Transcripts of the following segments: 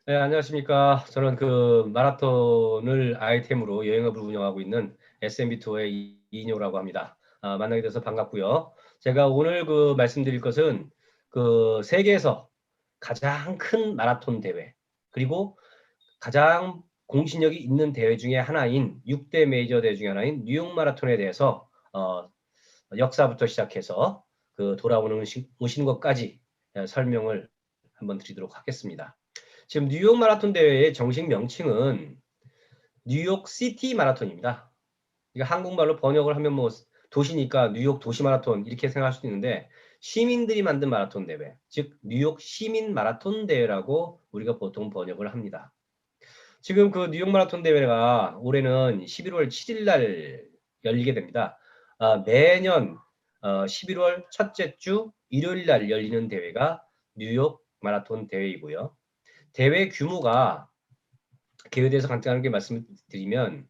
네, 안녕하십니까. 저는 그 마라톤을 아이템으로 여행업을 운영하고 있는 SMB 투어의 이인효라고 합니다. 만나게 돼서 반갑고요. 제가 오늘 그 말씀드릴 것은 그 세계에서 가장 큰 마라톤 대회, 그리고 가장 공신력이 있는 대회 중에 하나인 6대 메이저 대회 중에 하나인 뉴욕 마라톤에 대해서 역사부터 시작해서 그 오시는 것까지 설명을 한번 드리도록 하겠습니다. 지금 뉴욕 마라톤 대회의 정식 명칭은 뉴욕 시티 마라톤입니다. 이거 한국말로 번역을 하면 뭐 도시니까 뉴욕 도시 마라톤 이렇게 생각할 수도 있는데, 시민들이 만든 마라톤 대회, 즉 뉴욕 시민 마라톤 대회라고 우리가 보통 번역을 합니다. 지금 그 뉴욕 마라톤 대회가 올해는 11월 7일 날 열리게 됩니다. 매년 11월 첫째 주 일요일 날 열리는 대회가 뉴욕 마라톤 대회이고요. 대회 규모가, 대회에 대해서 간단하게 말씀드리면,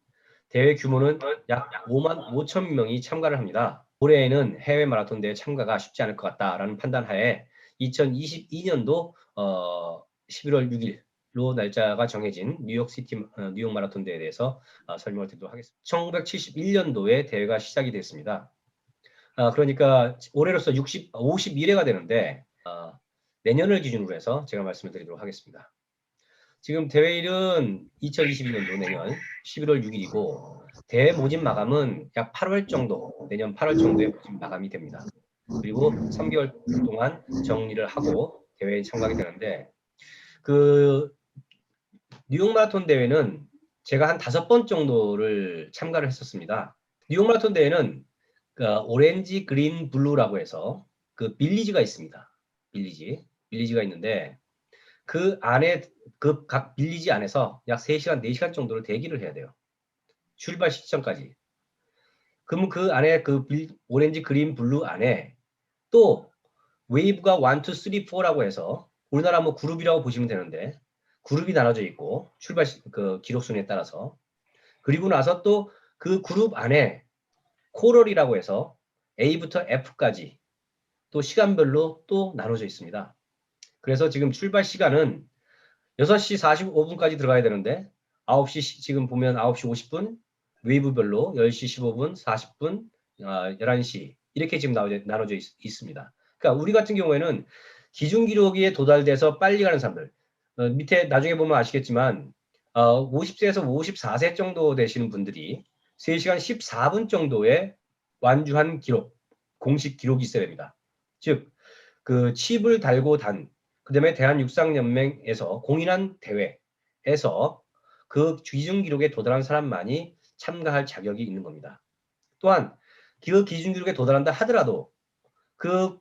대회 규모는 약 5만 5천 명이 참가를 합니다. 올해에는 해외 마라톤 대회 참가가 쉽지 않을 것 같다라는 판단하에 2022년도 11월 6일로 날짜가 정해진 뉴욕 마라톤 대회에 대해서 설명을 드리도록 하겠습니다. 1971년도에 대회가 시작이 됐습니다. 그러니까 올해로서 51회가 되는데, 내년을 기준으로 해서 제가 말씀을 드리도록 하겠습니다. 지금 대회일은 2022년도 내년 11월 6일이고, 대회 모집 마감은 약 8월 정도, 내년 8월 정도에 모집 마감이 됩니다. 그리고 3개월 동안 정리를 하고 대회에 참가하게 되는데, 그 뉴욕 마라톤 대회는 제가 한 5번 정도를 참가를 했었습니다. 뉴욕 마라톤 대회는 그 오렌지, 그린, 블루라고 해서 그 빌리지가 있습니다. 빌리지가 있는데, 그 안에, 그 각 빌리지 안에서 약 3시간, 4시간 정도를 대기를 해야 돼요. 출발 시점까지. 그러면 그 안에 오렌지, 그린, 블루 안에 또 웨이브가 1, 2, 3, 4라고 해서 우리나라 뭐 그룹이라고 보시면 되는데, 그룹이 나눠져 있고 그 기록 순위에 따라서, 그리고 나서 또 그 그룹 안에 코럴이라고 해서 A부터 F까지 또 시간별로 또 나눠져 있습니다. 그래서 지금 출발 시간은 6시 45분까지 들어가야 되는데, 9시, 지금 보면 9시 50분, 웨이브별로 10시 15분, 40분, 11시, 이렇게 지금 나눠져 있습니다. 그러니까 우리 같은 경우에는 기준 기록에 도달돼서 빨리 가는 사람들, 밑에 나중에 보면 아시겠지만, 50세에서 54세 정도 되시는 분들이 3시간 14분 정도의 완주한 기록, 공식 기록이 있어야 됩니다. 즉, 그 칩을 달고 그다음에 대한육상연맹에서 공인한 대회에서 그 기준 기록에 도달한 사람만이 참가할 자격이 있는 겁니다. 또한 그 기준 기록에 도달한다 하더라도 그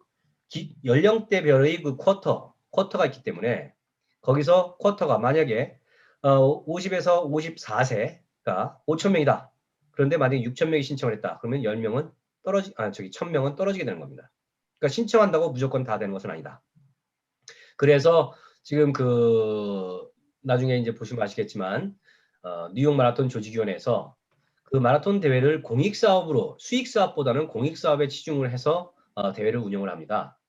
연령대별의 그 쿼터가 있기 때문에, 거기서 쿼터가 만약에 50에서 54세가 5천 명이다. 그런데 만약에 6천 명이 신청을 했다. 그러면 10명은 1000명은 떨어지게 되는 겁니다. 그러니까 신청한다고 무조건 다 되는 것은 아니다. 그래서 지금 나중에 이제 보시면 아시겠지만, 뉴욕 마라톤 조직위원회에서 그 마라톤 대회를 공익사업으로, 수익사업보다는 공익사업에 치중을 해서 대회를 운영을 합니다.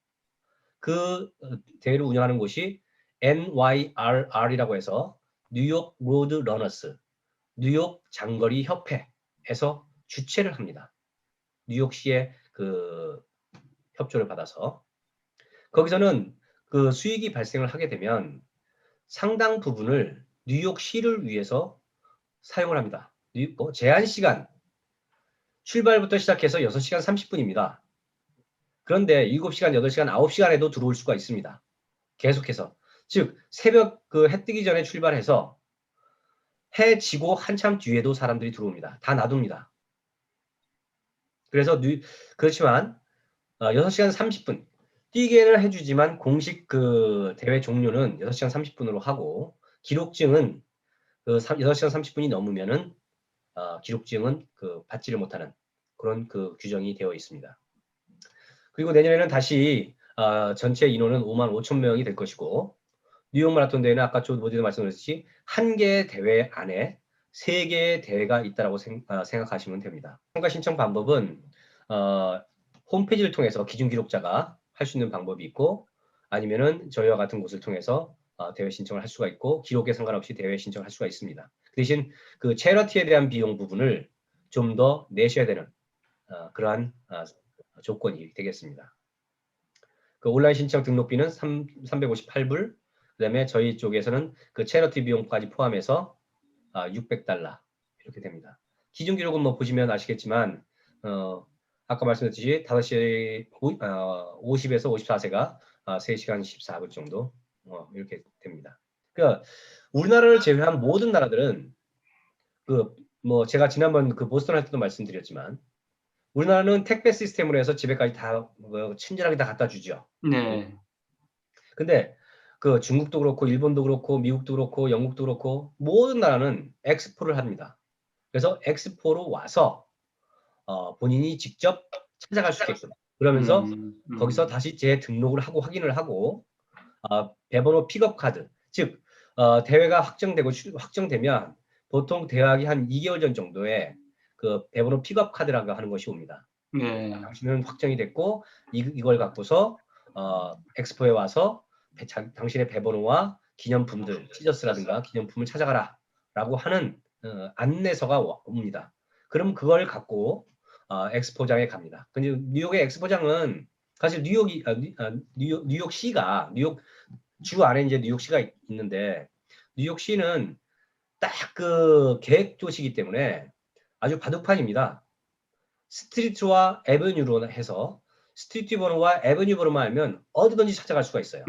그 대회를 운영하는 곳이 NYRR이라고 해서 뉴욕 로드 러너스, 뉴욕 장거리 협회에서 주최를 합니다. 뉴욕시의 그 협조를 받아서. 거기서는 그 수익이 발생을 하게 되면 상당 부분을 뉴욕시를 위해서 사용을 합니다. 제한 시간, 출발부터 시작해서 6시간 30분입니다. 그런데 7시간, 8시간, 9시간에도 들어올 수가 있습니다. 계속해서. 즉, 새벽 해 뜨기 전에 출발해서 해 지고 한참 뒤에도 사람들이 들어옵니다. 다 놔둡니다. 그래서 그렇지만 6시간 30분 뛰게를 해주지만, 공식 그 대회 종료는 6시간 30분으로 하고, 기록증은 6시간 30분이 넘으면은 기록증은 받지를 못하는 그런 규정이 되어 있습니다. 그리고 내년에는 다시 전체 인원은 5만 5천 명이 될 것이고, 뉴욕 마라톤 대회는 아까 모두도 말씀드렸듯이 한 개의 대회 안에 3개의 대회가 있다라고 생각하시면 됩니다. 참가 신청 방법은 홈페이지를 통해서 기준 기록자가 할 수 있는 방법이 있고, 아니면은 저희와 같은 곳을 통해서 대회 신청을 할 수가 있고 기록에 상관없이 대회 신청을 할 수가 있습니다. 대신 그 체러티에 대한 비용 부분을 좀 더 내셔야 되는 그러한 조건이 되겠습니다. 그 온라인 신청 등록비는 358불, 그다음에 저희 쪽에서는 그 체러티 비용까지 포함해서 $600 이렇게 됩니다. 기준 기록은 뭐 보시면 아시겠지만 아까 말씀드렸듯이 5시 50에서 54세가 3시간 14분 정도 이렇게 됩니다. 그러니까 우리나라를 제외한 모든 나라들은 그 뭐 제가 지난번 그 보스턴 할 때도 말씀드렸지만 우리나라는 택배 시스템으로 해서 집에까지 다 친절하게 다 갖다 주죠. 네. 근데 그 중국도 그렇고 일본도 그렇고 미국도 그렇고 영국도 그렇고 모든 나라는 엑스포를 합니다. 그래서 엑스포로 와서 본인이 직접 찾아갈 수 있게끔 그러면서 거기서 다시 재등록을 하고 확인을 하고 배번호 픽업 카드 즉 대회가 확정되면 보통 대회하기 한 2개월 전 정도에 그 배번호 픽업 카드라고 하는 것이 옵니다. 네. 당신은 확정이 됐고 이걸 갖고서 엑스포에 와서 당신의 배번호와 기념품들, 티셔츠라든가 기념품을 찾아가라 라고 하는 안내서가 옵니다. 그럼 그걸 갖고 엑스포장에 갑니다. 근데 뉴욕의 엑스포장은 사실 뉴욕시가 뉴욕 주 안에 이제 뉴욕시가 있는데 뉴욕시는 딱 그 계획 도시이기 때문에 아주 바둑판입니다. 스트리트와 에버뉴로 해서 스트리트 번호와 에버뉴 번호만 알면 어디든지 찾아갈 수가 있어요.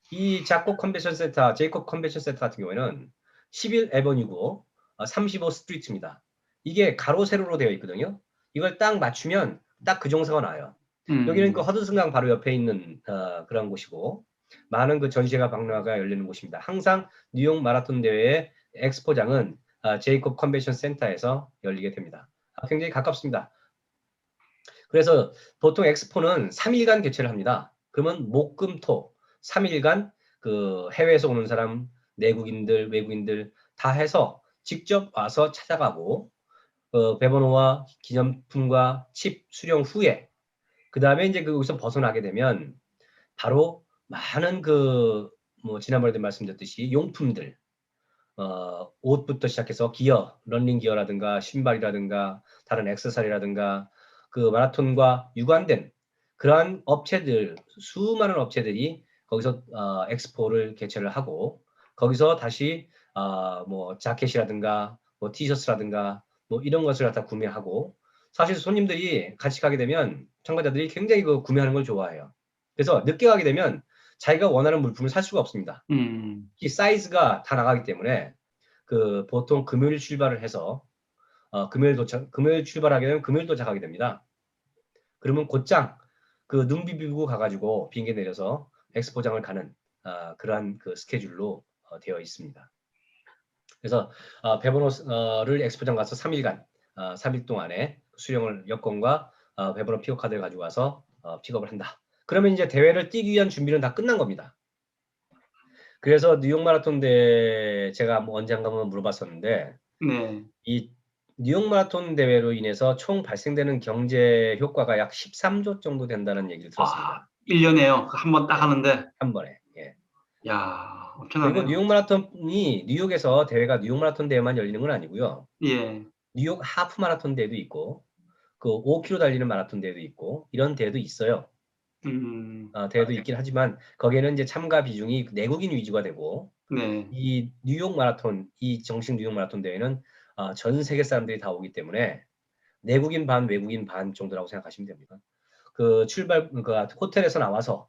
이 제이콥 컨벤션 센터 같은 경우에는 11 에버뉴고 35 스트리트입니다. 이게 가로 세로로 되어 있거든요. 이걸 딱 맞추면 딱 그 정서가 나요. 여기는 그 허드슨강 바로 옆에 있는 그런 곳이고 많은 그 전시회가 박람회가 열리는 곳입니다. 항상 뉴욕 마라톤 대회의 엑스포장은 제이콥 컨벤션 센터에서 열리게 됩니다. 굉장히 가깝습니다. 그래서 보통 엑스포는 3일간 개최를 합니다. 그러면 목, 금, 토 3일간 그 해외에서 오는 사람, 내국인들, 외국인들 다 해서 직접 와서 찾아가고 배번호와 기념품과 칩 수령 후에 그 다음에 이제 거기서 벗어나게 되면 바로 많은 뭐 지난번에도 말씀드렸듯이 용품들 옷부터 시작해서 기어, 런닝 기어라든가 신발이라든가 다른 액세서리라든가 그 마라톤과 유관된 그러한 업체들, 수많은 업체들이 거기서 엑스포를 개최를 하고 거기서 다시 뭐 자켓이라든가 뭐 티셔츠라든가 뭐 이런 것을 갖다 구매하고 사실 손님들이 같이 가게 되면 참가자들이 굉장히 그 구매하는 걸 좋아해요. 그래서 늦게 가게 되면 자기가 원하는 물품을 살 수가 없습니다. 이 사이즈가 다 나가기 때문에 그 보통 금요일 출발을 해서 금요일 출발하게 되면 금요일 도착하게 됩니다. 그러면 곧장 그 눈 비비고 가가지고 비행기 내려서 엑스포장을 가는 그러한 그 스케줄로 되어 있습니다. 그래서 배번호를 엑스포장 가서 3일간 3일 동안에 수령을 여권과 배번호 픽업 카드를 가지고 와서 픽업을 한다. 그러면 이제 대회를 뛰기 위한 준비는 다 끝난 겁니다. 그래서 뉴욕 마라톤 대회 제가 뭐 언제 한번 물어봤었는데 이 뉴욕 마라톤 대회로 인해서 총 발생되는 경제 효과가 약 13조 정도 된다는 얘기를 들었습니다. 1년에요. 한 번 딱 하는데. 한 번에. 예. 야, 그리고 엄청나네요. 뉴욕 마라톤이 뉴욕에서 대회가 뉴욕 마라톤 대회만 열리는 건 아니고요. 예. 뉴욕 하프 마라톤 대회도 있고 그 5km 달리는 마라톤 대회도 있고 이런 대회도 있어요. 대회도 있긴 하지만 거기에는 이제 참가 비중이 내국인 위주가 되고 이 뉴욕 마라톤, 이 정식 뉴욕 마라톤 대회는 전 세계 사람들이 다 오기 때문에 내국인 반, 외국인 반 정도라고 생각하시면 됩니다. 그 호텔에서 나와서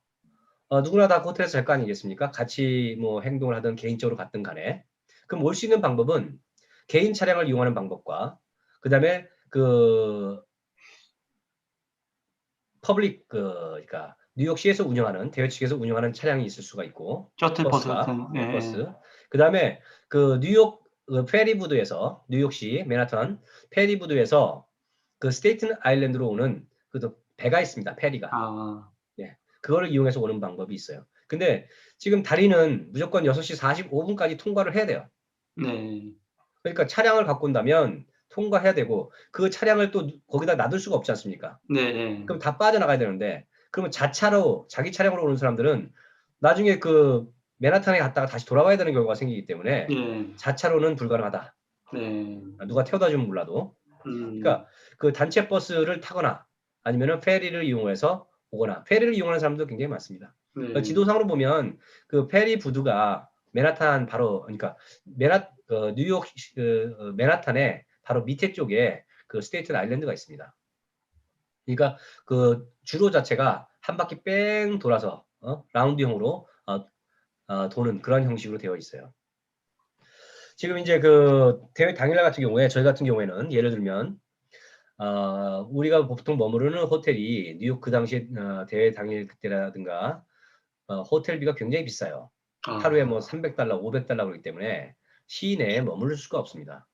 누구나 다 호텔에서 잘 거 아니겠습니까? 같이 뭐 행동을 하든 개인적으로 갔든 간에 그럼 올 수 있는 방법은 개인 차량을 이용하는 방법과 그 다음에 그 퍼블릭 그러니까 뉴욕시에서 운영하는 대회 측에서 운영하는 차량이 있을 수가 있고 셔틀버스 버스가 같은. 버스 그 다음에 그 뉴욕 페리부드에서 뉴욕시 맨하탄 페리부드에서 그 스테이튼 아일랜드로 오는 그 배가 있습니다. 페리가. 네. 그거를 이용해서 오는 방법이 있어요. 근데 지금 다리는 무조건 6시 45분까지 통과를 해야 돼요. 그러니까 차량을 갖고 온다면 통과해야 되고 그 차량을 또 거기다 놔둘 수가 없지 않습니까? 그럼 다 빠져나가야 되는데 그러면 자차로 자기 차량으로 오는 사람들은 나중에 그 맨하탄에 갔다가 다시 돌아와야 되는 경우가 생기기 때문에 예. 자차로는 불가능하다. 네. 누가 태워다 주면 몰라도. 그러니까 그 단체 버스를 타거나 아니면은 페리를 이용해서 오거나 페리를 이용하는 사람도 굉장히 많습니다. 네. 지도상으로 보면 그 페리 부두가 맨하탄 바로 그러니까 뉴욕 맨하탄의 바로 밑에 쪽에 그 스테이튼 아일랜드가 있습니다. 그러니까 그 주로 자체가 한 바퀴 뺑 돌아서 라운드형으로 도는 그런 형식으로 되어 있어요. 지금 이제 그 대회 당일날 같은 경우에 저희 같은 경우에는 예를 들면 우리가 보통 머무르는 호텔이 뉴욕 그 당시 대회 당일 그때라든가 호텔비가 굉장히 비싸요. 하루에 뭐 300달러, 500달러 그렇기 때문에 시내에 머무를 수가 없습니다.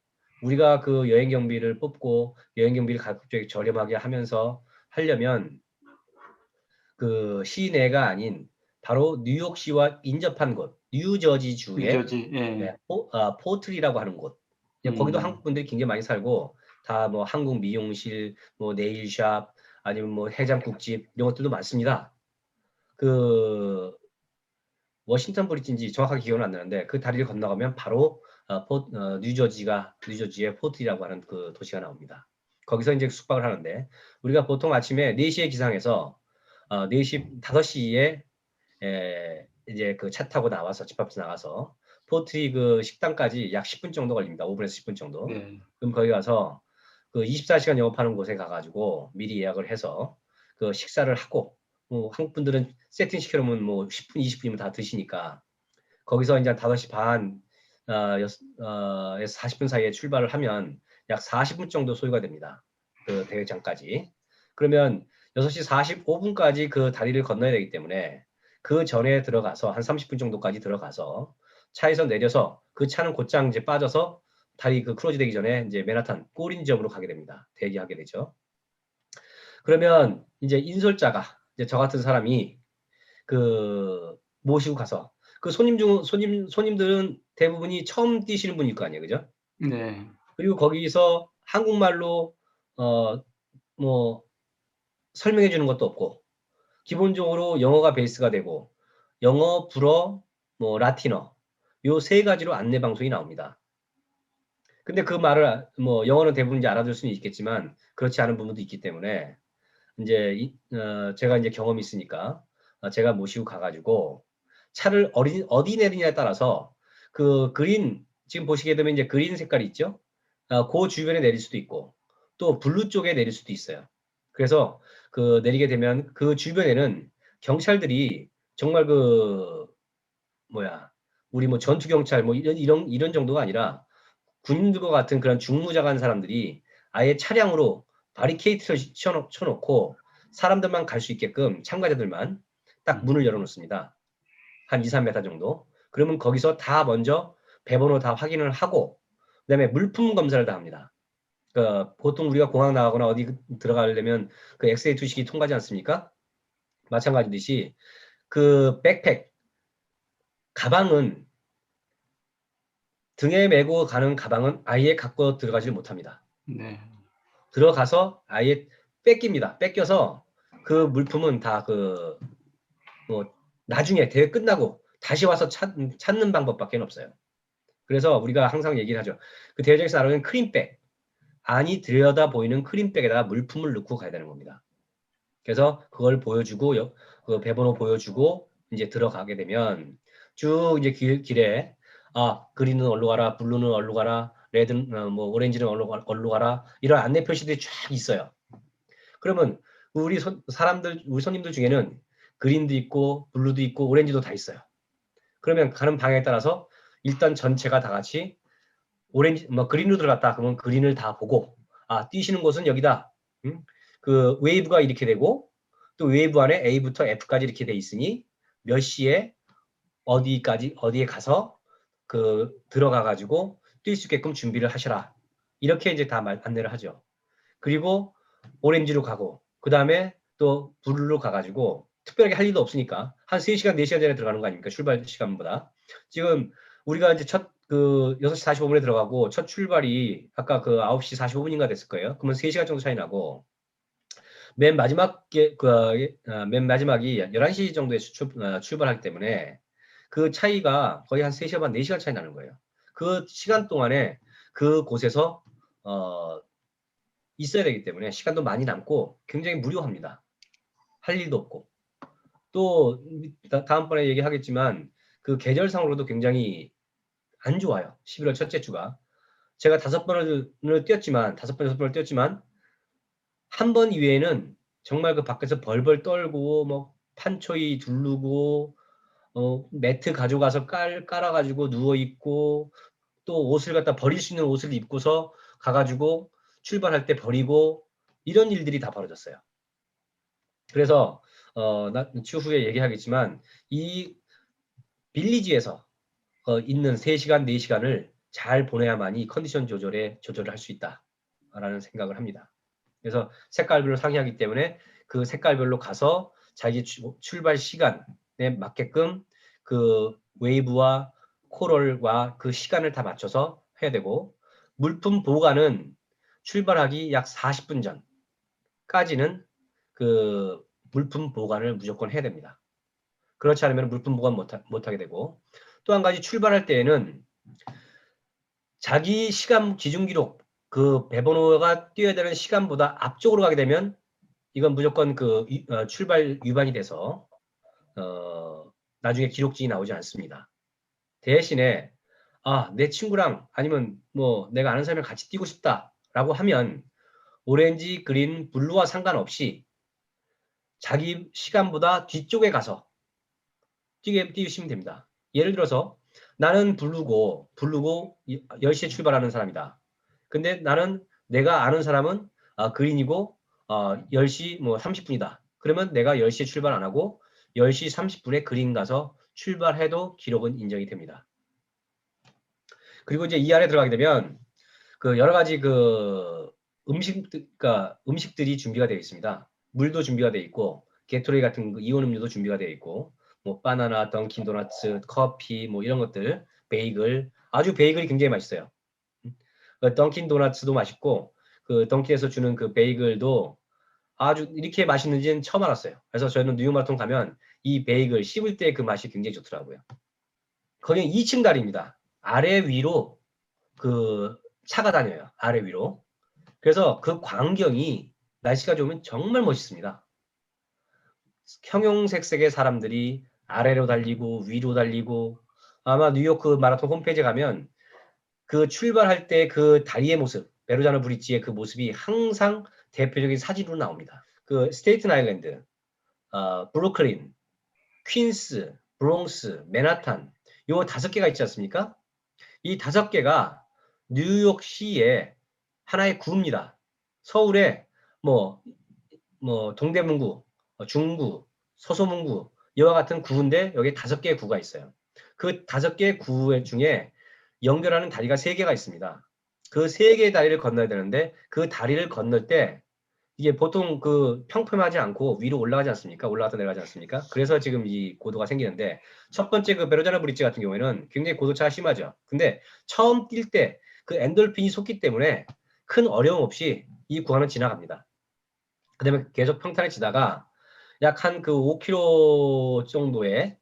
우리가 그 여행 경비를 뽑고 여행 경비를 가급적 저렴하게 하면서 하려면 그 시내가 아닌 바로 뉴욕시와 인접한 곳, 뉴저지 주의 뉴저지, 예. 포틀이라고 하는 곳. 거기도 한국 분들이 굉장히 많이 살고 다 뭐 한국 미용실, 뭐 네일샵, 아니면 뭐 해장국집 이런 것들도 많습니다. 그 워싱턴 브리지인지 정확하게 기억은 안 나는데 그 다리를 건너가면 바로 뉴저지의 포틀이라고 하는 그 도시가 나옵니다. 거기서 이제 숙박을 하는데 우리가 보통 아침에 4시에 기상해서 4시, 5시에 이제 그 차 타고 나와서 집 앞에서 나가서 포트리 그 식당까지 약 10분 정도 걸립니다. 5분에서 10분 정도. 네. 그럼 거기 가서 그 24시간 영업하는 곳에 가가지고 미리 예약을 해서 그 식사를 하고 뭐 한국 분들은 세팅 시켜놓으면 뭐 10분, 20분이면 다 드시니까 거기서 이제 5시 반, 에서 40분 사이에 출발을 하면 약 40분 정도 소요가 됩니다. 그 대회장까지. 그러면 6시 45분까지 그 다리를 건너야 되기 때문에 그 전에 들어가서 한 30분 정도까지 들어가서 차에서 내려서 그 차는 곧장 이제 빠져서 다리 그 크로즈 되기 전에 이제 맨하탄 꼬린 지점으로 가게 됩니다. 대기하게 되죠. 그러면 이제 인솔자가 이제 저 같은 사람이 그 모시고 가서 그 손님들은 대부분이 처음 뛰시는 분일 거 아니에요, 그죠? 네. 그리고 거기서 한국말로 뭐 설명해 주는 것도 없고 기본적으로 영어가 베이스가 되고 영어, 불어, 뭐 라틴어 요 세 가지로 안내 방송이 나옵니다. 근데 그 말을 뭐 영어는 대부분 이제 알아들 수는 있겠지만 그렇지 않은 부분도 있기 때문에 이제 제가 이제 경험이 있으니까 제가 모시고 가가지고 차를 어디 내리냐에 따라서 그 그린 지금 보시게 되면 이제 그린 색깔이 있죠. 그 주변에 내릴 수도 있고 또 블루 쪽에 내릴 수도 있어요. 그래서 그 내리게 되면 그 주변에는 경찰들이 정말 그 뭐야 우리 뭐 전투 경찰 뭐 이런 정도가 아니라 군인들과 같은 그런 중무장한 사람들이 아예 차량으로 바리케이트를 쳐놓고 사람들만 갈 수 있게끔 참가자들만 딱 문을 열어놓습니다. 한 2, 3m 정도. 그러면 거기서 다 먼저 배번호 다 확인을 하고 그다음에 물품 검사를 다 합니다. 그러니까 보통 우리가 공항 나가거나 어디 들어가려면 그 엑스레이 투식이 통과하지 않습니까? 마찬가지듯이 그 백팩 가방은 등에 메고 가는 가방은 아예 갖고 들어가지 못합니다. 네. 들어가서 아예 뺏깁니다. 뺏겨서 그 물품은 다 뭐 나중에 대회 끝나고 다시 와서 찾는 방법밖에 없어요. 그래서 우리가 항상 얘기를 하죠. 그 대회장에서 나오는 크림백, 안이 들여다 보이는 크림백에다가 물품을 넣고 가야 되는 겁니다. 그래서 그걸 보여주고 그 배번호 보여주고 이제 들어가게 되면 쭉 이제 길에 그린은 어디로 가라, 블루는 어디로 가라, 레드는 뭐 오렌지는 어디로 가라 이런 안내 표시들이 쫙 있어요. 그러면 우리 손님들 중에는 그린도 있고 블루도 있고 오렌지도 다 있어요. 그러면 가는 방향에 따라서 일단 전체가 다 같이 오렌지 뭐 그린으로 들어갔다 그러면 그린을 다 보고 뛰시는 곳은 여기다. 그 웨이브가 이렇게 되고 또 웨이브 안에 A부터 F까지 이렇게 돼 있으니 몇 시에 어디에 가서 그 들어가 가지고 뛸 수 있게끔 준비를 하셔라. 이렇게 이제 다 안내를 하죠. 그리고 오렌지로 가고 그다음에 또 블루로 가가지고 특별하게 할 일도 없으니까 한 3시간, 4시간 전에 들어가는 거 아닙니까? 출발 시간보다. 지금 우리가 이제 그 6시 45분에 들어가고 첫 출발이 아까 그 9시 45분인가 됐을 거예요. 그러면 3시간 정도 차이 나고 맨 마지막이 11시 정도에 출발하기 때문에 그 차이가 거의 한 3시간 반, 4시간 차이 나는 거예요. 그 시간 동안에 그 곳에서 있어야 되기 때문에 시간도 많이 남고 굉장히 무료합니다. 할 일도 없고. 또 다음번에 얘기하겠지만 그 계절상으로도 굉장히 안 좋아요. 11월 첫째 주가. 제가 5번을 뛰었지만 5번, 6번을 뛰었지만 한 번 이외에는 정말 그 밖에서 벌벌 떨고 뭐 판초이 두르고 매트 가져가서 깔아가지고 누워 있고 또 옷을 갖다 버릴 수 있는 옷을 입고서 가가지고 출발할 때 버리고 이런 일들이 다 벌어졌어요. 그래서 추후에 얘기하겠지만 이 빌리지에서 있는 3시간, 4시간을 잘 보내야만이 컨디션 조절을 할 수 있다라는 생각을 합니다. 그래서 색깔별로 상이하기 때문에 그 색깔별로 가서 자기 출발 시간에 맞게끔 그 웨이브와 코럴과 그 시간을 다 맞춰서 해야 되고 물품 보관은 출발하기 약 40분 전까지는 그 물품 보관을 무조건 해야 됩니다. 그렇지 않으면 물품 보관 못하게 되고 또 한 가지 출발할 때에는 자기 시간 기준 기록 그 배번호가 뛰어야 되는 시간보다 앞쪽으로 가게 되면 이건 무조건 그 출발 위반이 돼서 나중에 기록진이 나오지 않습니다. 대신에 내 친구랑 아니면 뭐 내가 아는 사람이랑 같이 뛰고 싶다라고 하면 오렌지, 그린, 블루와 상관없이 자기 시간보다 뒤쪽에 가서 뛰시면 됩니다. 예를 들어서 나는 블루고 10시에 출발하는 사람이다. 근데 나는 내가 아는 사람은 그린이고 10시 뭐 30분이다. 그러면 내가 10시에 출발 안 하고 10시 30분에 그린 가서 출발해도 기록은 인정이 됩니다. 그리고 이제 이 안에 들어가게 되면 그 여러 가지 그 음식들이 준비가 되어 있습니다. 물도 준비가 되어 있고 게토레이 같은 이온 음료도 준비가 되어 있고 뭐 바나나, 던킨 도너츠, 커피 뭐 이런 것들, 베이글 아주 베이글이 굉장히 맛있어요. 던킨 도너츠도 맛있고 그 던킨에서 주는 그 베이글도 아주 이렇게 맛있는지는 처음 알았어요. 그래서 저희는 뉴욕 마라톤 가면 이 베이글 씹을 때 그 맛이 굉장히 좋더라고요. 거기 2층 다리입니다. 아래 위로 그 차가 다녀요. 아래 위로. 그래서 그 광경이 날씨가 좋으면 정말 멋있습니다. 형형색색의 사람들이 아래로 달리고 위로 달리고 아마 뉴욕 그 마라톤 홈페이지에 가면 그 출발할 때 그 다리의 모습, 베르자노 브릿지의 그 모습이 항상 대표적인 사진으로 나옵니다. 그 스테이튼 아일랜드, 브루클린, 퀸스, 브롱스, 맨하탄 요 5개가 있지 않습니까? 이 5개가 뉴욕시의 하나의 구입니다. 서울에 뭐 동대문구, 중구, 서소문구 이와 같은 구인데 여기 5개의 구가 있어요. 그 5개의 구 중에 연결하는 다리가 3개가 있습니다. 그 3개의 다리를 건너야 되는데 그 다리를 건널 때 이게 보통 그 평평하지 않고 위로 올라가지 않습니까? 올라갔다 내려가지 않습니까? 그래서 지금 이 고도가 생기는데 첫 번째 그 베르자노 브릿지 같은 경우에는 굉장히 고도차가 심하죠. 근데 처음 뛸 때 그 엔돌핀이 솟기 때문에 큰 어려움 없이 이 구간은 지나갑니다. 그 다음에 계속 평탄해지다가 약 한 그 5km 정도에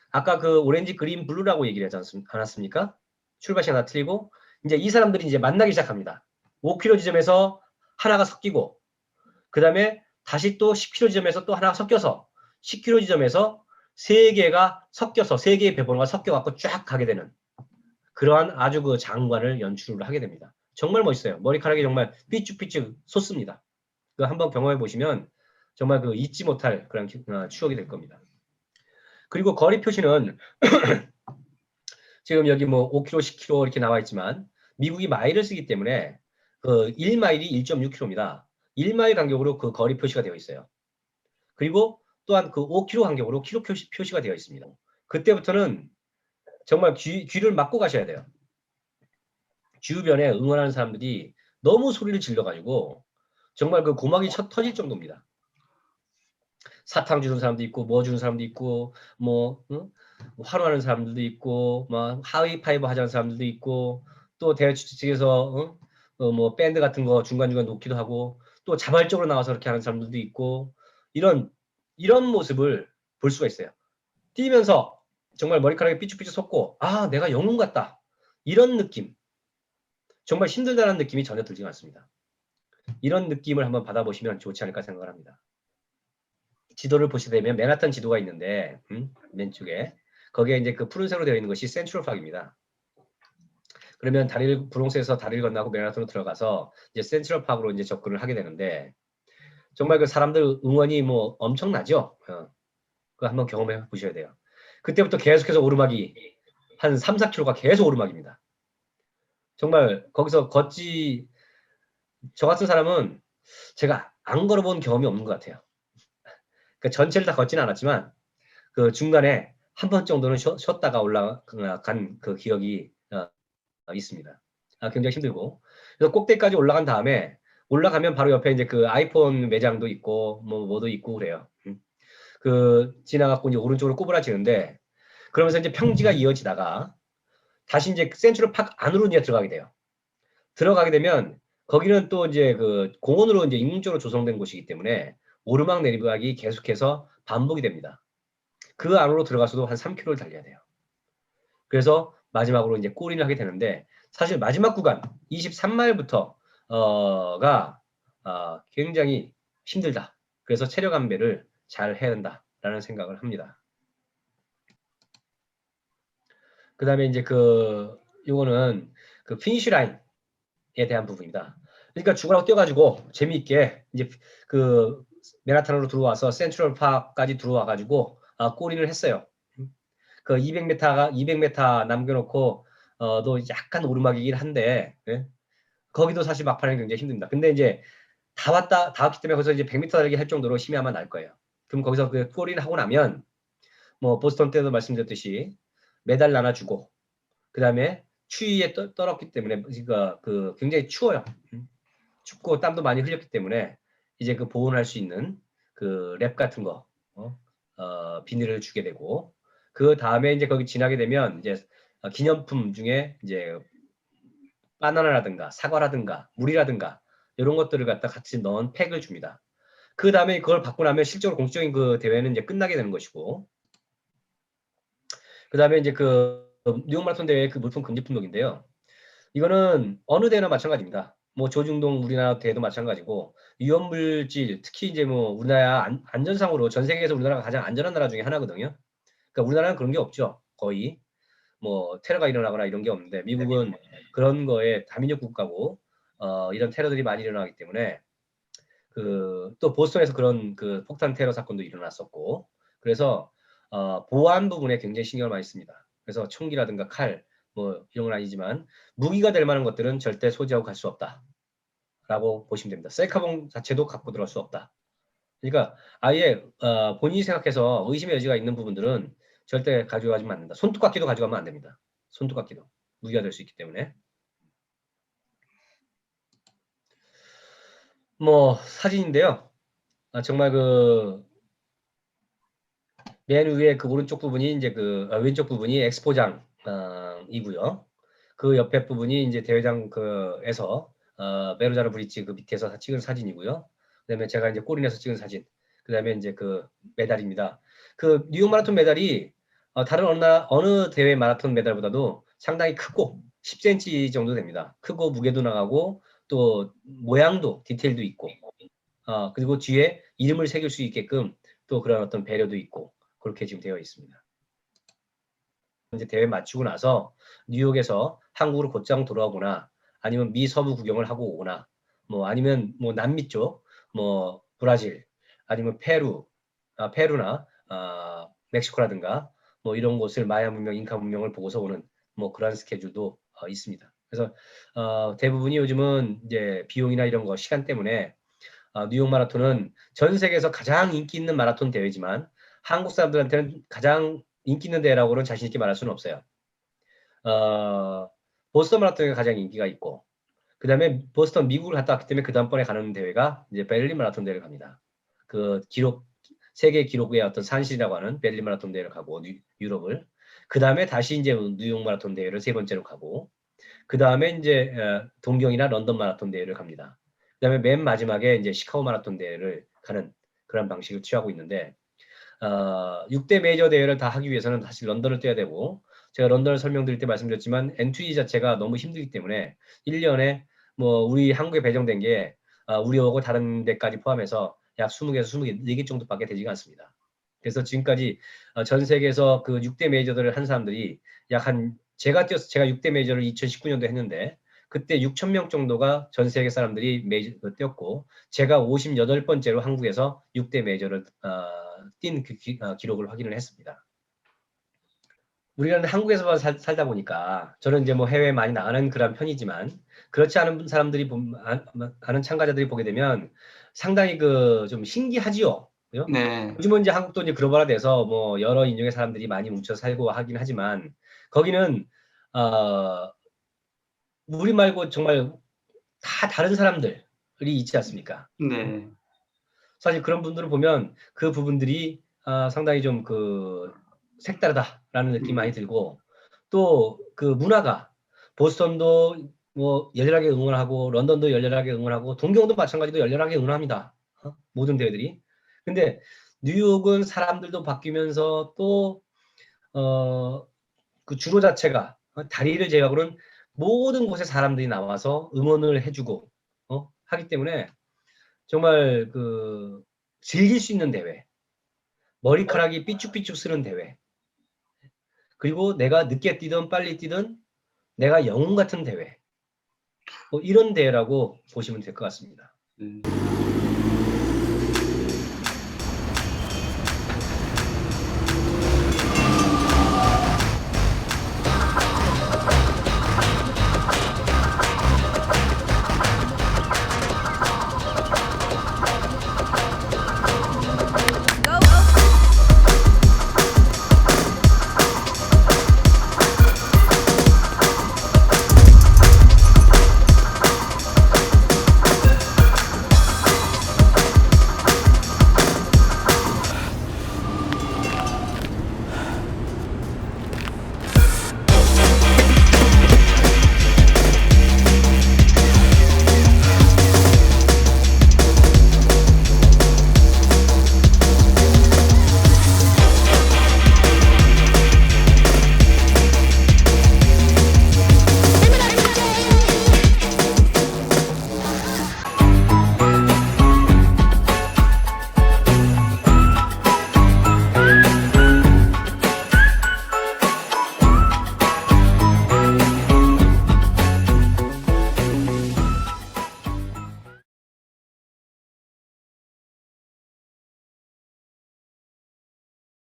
아까 그 오렌지, 그린, 블루라고 얘기를 하지 않았습니까? 출발 시간 다 틀리고 이제 이 사람들이 이제 만나기 시작합니다. 5km 지점에서 하나가 섞이고 그 다음에 다시 또 10km 지점에서 또 하나가 섞여서 10km 지점에서 3개가 섞여서 3개의 배번호가 섞여갖고 쫙 가게 되는 그러한 아주 그 장관을 연출을 하게 됩니다. 정말 멋있어요. 머리카락이 정말 삐쭉삐쭉 솟습니다. 그 한번 경험해 보시면 정말 그 잊지 못할 그런 추억이 될 겁니다. 그리고 거리 표시는 지금 여기 뭐 5km, 10km 이렇게 나와 있지만 미국이 마일을 쓰기 때문에 그 1마일이 1.6km입니다. 1마일 간격으로 그 거리 표시가 되어 있어요. 그리고 또한 그 5km 간격으로 키로 표시가 되어 있습니다. 그때부터는 정말 귀를 막고 가셔야 돼요. 주변에 응원하는 사람들이 너무 소리를 질러가지고 정말 그 고막이 터질 정도입니다. 사탕 주는 사람도 있고 뭐 주는 사람도 있고 뭐 화로하는 사람들도 있고 뭐 하이파이브 하자는 사람들도 있고 또 대회 측에서 뭐 밴드 같은 거 중간중간 놓기도 하고 또 자발적으로 나와서 그렇게 하는 사람들도 있고 이런 모습을 볼 수가 있어요. 뛰면서 정말 머리카락이 삐죽삐죽 솟고 아 내가 영웅 같다 이런 느낌, 정말 힘들다는 느낌이 전혀 들지 않습니다. 이런 느낌을 한번 받아보시면 좋지 않을까 생각을 합니다. 지도를 보시게 되면 맨하탄 지도가 있는데 왼쪽에 거기에 이제 그 푸른색으로 되어 있는 것이 센트럴 파크입니다. 그러면 브롱스에서 다리를 건너고 맨하탄으로 들어가서 이제 센트럴 파크로 이제 접근을 하게 되는데 정말 그 사람들 응원이 뭐 엄청나죠. 그거 한번 경험해 보셔야 돼요. 그때부터 계속해서 오르막이 한 3, 4km가 계속 오르막입니다. 정말 거기서 저 같은 사람은 제가 안 걸어본 경험이 없는 것 같아요. 그러니까 전체를 다 걷지는 않았지만 그 중간에 한 번 정도는 쉬었다가 올라간 그 기억이 있습니다. 굉장히 힘들고. 그래서 꼭대기까지 올라간 다음에 올라가면 바로 옆에 이제 그 아이폰 매장도 있고 뭐도 있고 그래요. 그 지나갖고 이제 오른쪽으로 꼬부라지는데 그러면서 이제 평지가 이어지다가 다시 이제 센트럴 파크 안으로 이제 들어가게 돼요. 들어가게 되면 거기는 또 이제 그 공원으로 이제 인공적으로 조성된 곳이기 때문에 오르막 내리막이 계속해서 반복이 됩니다. 그 안으로 들어가서도 한 3km를 달려야 돼요. 그래서 마지막으로 이제 골인을 하게 되는데 사실 마지막 구간 23마일부터 가 굉장히 힘들다. 그래서 체력 안배를 잘 해야 된다라는 생각을 합니다. 그 다음에 이제 요거는 그 피니쉬 라인에 대한 부분입니다. 그러니까 죽으라고 뛰어가지고 재미있게 이제 그 맨하탄으로 들어와서 센트럴 파크까지 들어와가지고 골인을 했어요. 그 200m 남겨놓고 또 약간 오르막이긴 한데 예? 거기도 사실 막판에 굉장히 힘듭니다. 근데 이제 다 왔기 때문에 거기서 이제 100m 달리기 할 정도로 힘이 아마 날 거예요. 그럼 거기서 그 골인을 하고 나면 뭐 보스턴 때도 말씀드렸듯이 메달 나눠주고 그 다음에 추위에 떨었기 때문에 그러니까 그 굉장히 추워요. 춥고 땀도 많이 흘렸기 때문에 이제 그 보온할 수 있는 그 랩 같은 거 비닐을 주게 되고 그 다음에 이제 거기 지나게 되면 이제 기념품 중에 이제 바나나라든가 사과라든가 물이라든가 이런 것들을 갖다 같이 넣은 팩을 줍니다. 그 다음에 그걸 받고 나면 실제로 공식적인 그 대회는 이제 끝나게 되는 것이고 그 다음에 이제 그 뉴욕 마라톤 대회 그 물품 금지 품목인데요. 이거는 어느 대회나 마찬가지입니다. 뭐 조중동 우리나라 대회도 마찬가지고 위험물질 특히 이제 뭐 우리나라 안전상으로 전 세계에서 우리나라가 가장 안전한 나라 중에 하나거든요. 그러니까 우리나라는 그런 게 없죠. 거의 뭐 테러가 일어나거나 이런 게 없는데 미국은 그런 거에 다민족 국가고 이런 테러들이 많이 일어나기 때문에 그 또 보스턴에서 그런 그 폭탄 테러 사건도 일어났었고 그래서 보안 부분에 굉장히 신경을 많이 씁니다. 그래서 총기라든가 칼 뭐 이런 건 아니지만 무기가 될 만한 것들은 절대 소지하고 갈 수 없다라고 보시면 됩니다. 셀카봉 자체도 갖고 들어갈 수 없다. 그러니까 아예 본인이 생각해서 의심의 여지가 있는 부분들은 절대 가져가지면 안 된다. 손톱깎이도 가져가면 안 됩니다. 손톱깎이도 무기가 될 수 있기 때문에. 뭐 사진인데요. 정말 그 맨 위에 그 오른쪽 부분이 이제 왼쪽 부분이 엑스포장이고요. 그 옆에 부분이 이제 대회장 그에서 메로자르 브릿지 그 밑에서 찍은 사진이고요. 그다음에 제가 이제 골인에서 찍은 사진. 그다음에 이제 그 메달입니다. 그 뉴욕 마라톤 메달이 다른 어느 대회 마라톤 메달보다도 상당히 크고 10cm 정도 됩니다. 크고 무게도 나가고 또 모양도 디테일도 있고 그리고 뒤에 이름을 새길 수 있게끔 또 그런 어떤 배려도 있고 그렇게 지금 되어 있습니다. 이제 대회 마치고 나서 뉴욕에서 한국으로 곧장 돌아오거나 아니면 미 서부 구경을 하고 오거나 뭐 아니면 뭐 남미 쪽, 뭐 브라질 아니면 페루나 멕시코라든가 뭐 이런 곳을 마야 문명, 잉카 문명을 보고서 오는 뭐 그런 스케줄도 있습니다. 그래서 대부분이 요즘은 이제 비용이나 이런 거 시간 때문에 뉴욕 마라톤은 전 세계에서 가장 인기 있는 마라톤 대회지만 한국 사람들한테는 가장 인기 있는 대회라고는 자신 있게 말할 수는 없어요. 보스턴 마라톤이 가장 인기가 있고 그 다음에 보스턴 미국을 갔다 왔기 때문에 그 다음번에 가는 대회가 이제 베를린 마라톤 대회를 갑니다. 그 세계 기록의 어떤 산실이라고 하는 베를린 마라톤 대회를 가고 유럽을 그 다음에 다시 이제 뉴욕 마라톤 대회를 세 번째로 가고 그 다음에 이제 동경이나 런던 마라톤 대회를 갑니다. 그 다음에 맨 마지막에 이제 시카고 마라톤 대회를 가는 그런 방식을 취하고 있는데 6대 메이저 대회를 다 하기 위해서는 사실 런던을 뛰어야 되고, 제가 런던을 설명드릴 때 말씀드렸지만 엔트리 자체가 너무 힘들기 때문에 1년에 뭐 우리 한국에 배정된 게 우리하고 다른 데까지 포함해서 약 20개에서 24개 정도밖에 되지가 않습니다. 그래서 지금까지 전 세계에서 그 6대 메이저들을 한 사람들이 제가 6대 메이저를 2019년도에 했는데 그때 6천 명 정도가 전 세계 사람들이 메이저 뛰었고, 제가 58번째로 한국에서 6대 메이저를 뛴 그 기록을 확인을 했습니다. 우리는 한국에서 살다 보니까 저는 이제 뭐 해외에 많이 나가는 그런 편이지만, 그렇지 않은 사람들이 아는 참가자들이 보게 되면 상당히 그 좀 신기하지요. 그죠? 네. 요즘은 이제 한국도 이제 글로벌화돼서 뭐 여러 인종의 사람들이 많이 뭉쳐 살고 하긴 하지만, 거기는 우리 말고 정말 다 다른 사람들이 있지 않습니까? 네. 사실 그런 분들을 보면 그 부분들이 상당히 좀 그 색다르다라는 느낌이 많이 들고, 또 그 문화가 보스턴도 뭐 열렬하게 응원하고 런던도 열렬하게 응원하고 동경도 마찬가지로 열렬하게 응원합니다. 모든 대회들이. 근데 뉴욕은 사람들도 바뀌면서 또 그 주로 자체가 다리를 제외하고는 모든 곳에 사람들이 나와서 응원을 해주고 하기 때문에 정말 그 즐길 수 있는 대회, 머리카락이 삐쭉삐쭉 쓰는 대회, 그리고 내가 늦게 뛰든 빨리 뛰든 내가 영웅 같은 대회, 뭐 이런 대회라고 보시면 될 것 같습니다.